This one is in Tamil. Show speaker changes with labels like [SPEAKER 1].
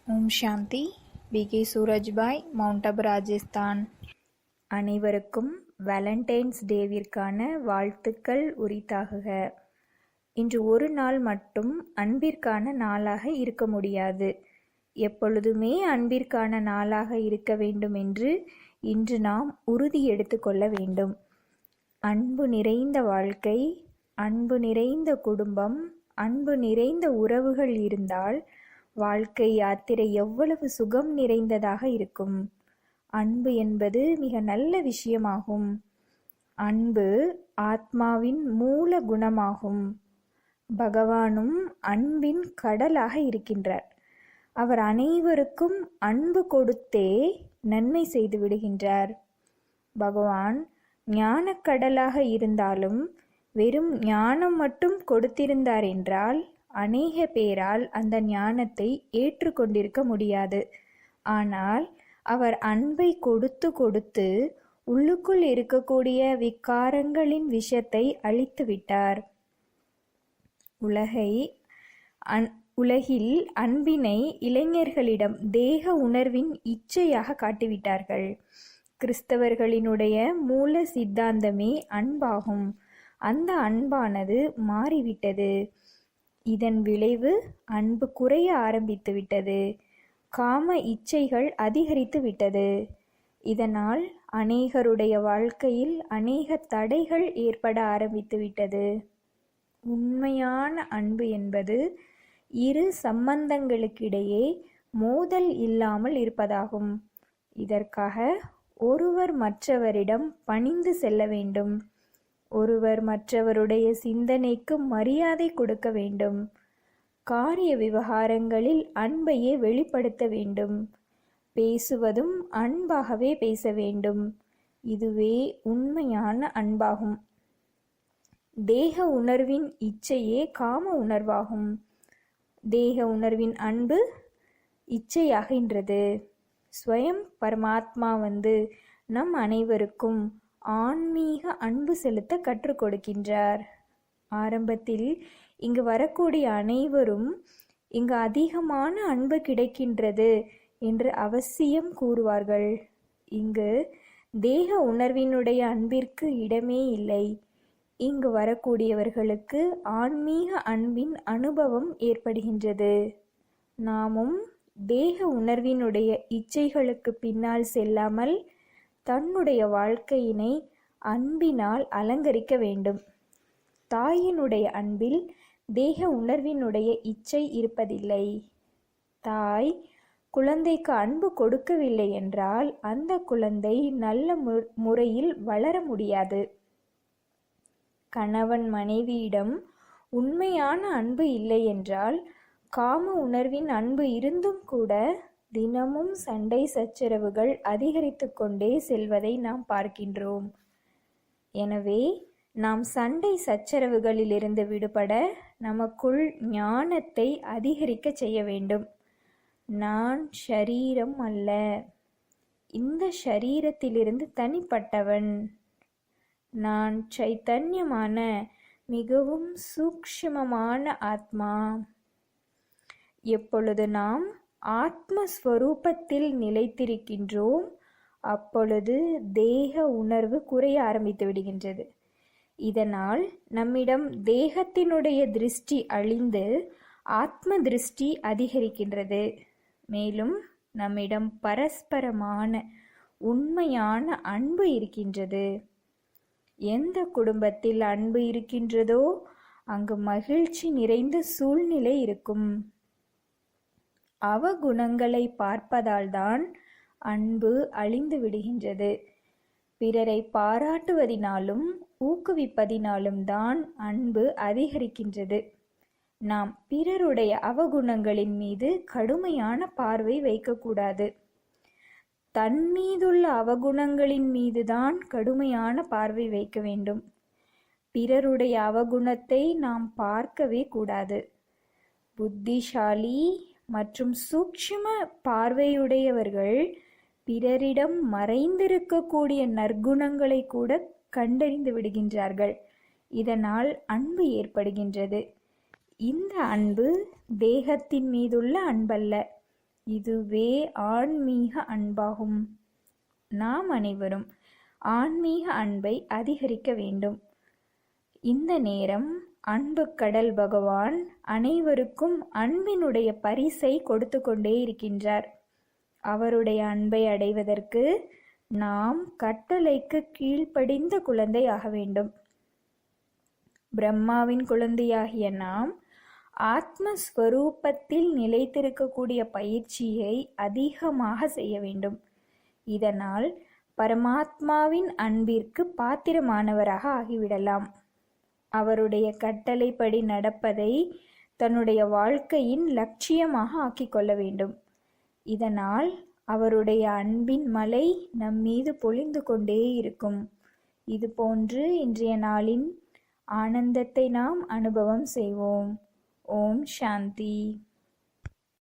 [SPEAKER 1] ஓம் சாந்தி. பி.கே. சூரஜ்பாய், மவுண்ட் அபு, ராஜஸ்தான். அனைவருக்கும் வேலண்டைன்ஸ் டேவிற்கான வாழ்த்துக்கள் உரித்தாகுக. இன்று ஒரு நாள் மட்டும் அன்பிற்கான நாளாக இருக்க முடியாது. எப்பொழுதுமே அன்பிற்கான நாளாக இருக்க வேண்டும் என்று இன்று நாம் உறுதி எடுத்துக்கொள்ள வேண்டும். அன்பு நிறைந்த வாழ்க்கை, அன்பு நிறைந்த குடும்பம், அன்பு நிறைந்த உறவுகள் இருந்தால் வாழ்க்கை யாத்திரை எவ்வளவு சுகம் நிறைந்ததாக இருக்கும். அன்பு என்பது மிக நல்ல விஷயமாகும். அன்பு ஆத்மாவின் மூல குணமாகும். பகவானும் அன்பின் கடலாக இருக்கின்றார். அவர் அனைவருக்கும் அன்பு கொடுத்தே நன்மை செய்து விடுகின்றார். பகவான் ஞானக்கடலாக இருந்தாலும் வெறும் ஞானம் மட்டும் கொடுத்திருந்தார் என்றால் அநேக பேரால் அந்த ஞானத்தை ஏற்றுக்கொண்டிருக்க முடியாது. ஆனால் அவர் அன்பை கொடுத்து கொடுத்து உள்ளுக்குள் இருக்கக்கூடிய விகாரங்களின் விஷத்தை அழித்து விட்டார். உலகில் அன்பினை இளைஞர்களிடம் தேக உணர்வின் இச்சையாக காட்டிவிட்டார்கள். கிறிஸ்தவர்களினுடைய மூல சித்தாந்தமே அன்பாகும். அந்த அன்பானது மாறிவிட்டது. இதன் விளைவு அன்பு குறைய ஆரம்பித்து விட்டது. காம இச்சைகள் அதிகரித்து விட்டது. இதனால் அநேகருடைய வாழ்க்கையில் அநேக தடைகள் ஏற்பட ஆரம்பித்து விட்டது. உண்மையான அன்பு என்பது இரு சம்பந்தங்களுக்கிடையே மோதல் இல்லாமல் இருப்பதாகும். இதற்காக ஒருவர் மற்றவரிடம் பணிந்து செல்ல வேண்டும். ஒருவர் மற்றவருடைய சிந்தனைக்கு மரியாதை கொடுக்க வேண்டும். காரிய விவகாரங்களில் அன்பையே வெளிப்படுத்த வேண்டும். பேசுவதும் அன்பாகவே பேச வேண்டும். இதுவே உண்மையான அன்பாகும். தேக உணர்வின் இச்சையே காம உணர்வாகும். தேக உணர்வின் அன்பு இச்சையாகின்றது. ஸ்வயம் பரமாத்மா நம் அனைவருக்கும் ஆன்மீக அன்பு செலுத்த கற்றுக் கொடுக்கின்றார். ஆரம்பத்தில் இங்கு வரக்கூடிய அனைவரும் இங்கு அதிகமான அன்பு கிடைக்கின்றது என்று அவசியம் கூறுவார்கள். இங்கு தேக உணர்வினுடைய அன்பிற்கு இடமே இல்லை. இங்கு வரக்கூடியவர்களுக்கு ஆன்மீக அன்பின் அனுபவம் ஏற்படுகின்றது. நாமும் தேக உணர்வினுடைய இச்சைகளுக்கு பின்னால் செல்லாமல் தன்னுடைய வாழ்க்கையினை அன்பினால் அலங்கரிக்க வேண்டும். தாயினுடைய அன்பில் தேக உணர்வினுடைய இச்சை இருப்பதில்லை. தாய் குழந்தைக்கு அன்பு கொடுக்கவில்லை என்றால் அந்த குழந்தை நல்ல முறையில் வளர முடியாது. கணவன் மனைவியிடம் உண்மையான அன்பு இல்லை என்றால் காம உணர்வின் அன்பு இருந்தும் கூட தினமும் சண்டை சச்சரவுகள் அதிகரித்து கொண்டே செல்வதை நாம் பார்க்கின்றோம். எனவே நாம் சண்டை சச்சரவுகளிலிருந்து விடுபட நமக்குள் ஞானத்தை அதிகரிக்க செய்ய வேண்டும். நான் ஷரீரம் அல்ல, இந்த ஷரீரத்திலிருந்து தனிப்பட்டவன். நான் சைத்தன்யமான மிகவும் சூக்ஷ்மமான ஆத்மா. எப்பொழுது நாம் ஆத்மஸ்வரூபத்தில் நிலைத்திருக்கின்றோம் அப்பொழுது தேக உணர்வு குறைய ஆரம்பித்து விடுகின்றது. இதனால் நம்மிடம் தேகத்தினுடைய திருஷ்டி அழிந்து ஆத்ம திருஷ்டி அதிகரிக்கின்றது. மேலும் நம்மிடம் பரஸ்பரமான உண்மையான அன்பு இருக்கின்றது. எந்த குடும்பத்தில் அன்பு இருக்கின்றதோ அங்கு மகிழ்ச்சி நிறைந்த சூழ்நிலை இருக்கும். அவகுணங்களை பார்ப்பதால் தான் அன்பு அழிந்து விடுகின்றது. பிறரை பாராட்டுவதினாலும் ஊக்குவிப்பதினாலும் தான் அன்பு அதிகரிக்கின்றது. நாம் பிறருடைய அவகுணங்களின் மீது கடுமையான பார்வை வைக்கக்கூடாது. தன் மீதுள்ள அவகுணங்களின் மீதுதான் கடுமையான பார்வை வைக்க வேண்டும். பிறருடைய அவகுணத்தை நாம் பார்க்கவே கூடாது. புத்திசாலி மற்றும் சூக்ஷ்ம பார்வையுடையவர்கள் பிறரிடம் மறைந்திருக்கக்கூடிய நற்குணங்களை கூட கண்டறிந்து விடுகின்றார்கள். இதனால் அன்பு ஏற்படுகின்றது. இந்த அன்பு தேகத்தின் மீதுள்ள அன்பல்ல, இதுவே ஆன்மீக அன்பாகும். நாம் அனைவரும் ஆன்மீக அன்பை அதிகரிக்க வேண்டும். இந்த நேரம் அன்பு கடல் பகவான் அனைவருக்கும் அன்பினுடைய பரிசை கொடுத்து கொண்டே இருக்கின்றார். அவருடைய அன்பை அடைவதற்கு நாம் கட்டளைக்கு கீழ்ப்படிந்த குழந்தை ஆக வேண்டும். பிரம்மாவின் குழந்தையாகிய நாம் ஆத்மஸ்வரூபத்தில் நிலைத்திருக்கக்கூடிய பயிற்சியை அதிகமாக செய்ய வேண்டும். இதனால் பரமாத்மாவின் அன்பிற்கு பாத்திரமானவராக ஆகிவிடலாம். அவருடைய கட்டளைப்படி நடப்பதை தன்னுடைய வாழ்க்கையின் லட்சியமாக ஆக்கிக்கொள்ள வேண்டும். இதனால் அவருடைய அன்பின் மழை நம்மீது பொழிந்து கொண்டே இருக்கும். இதுபோன்று இன்றைய நாளின் ஆனந்தத்தை நாம் அனுபவம் செய்வோம். ஓம் சாந்தி.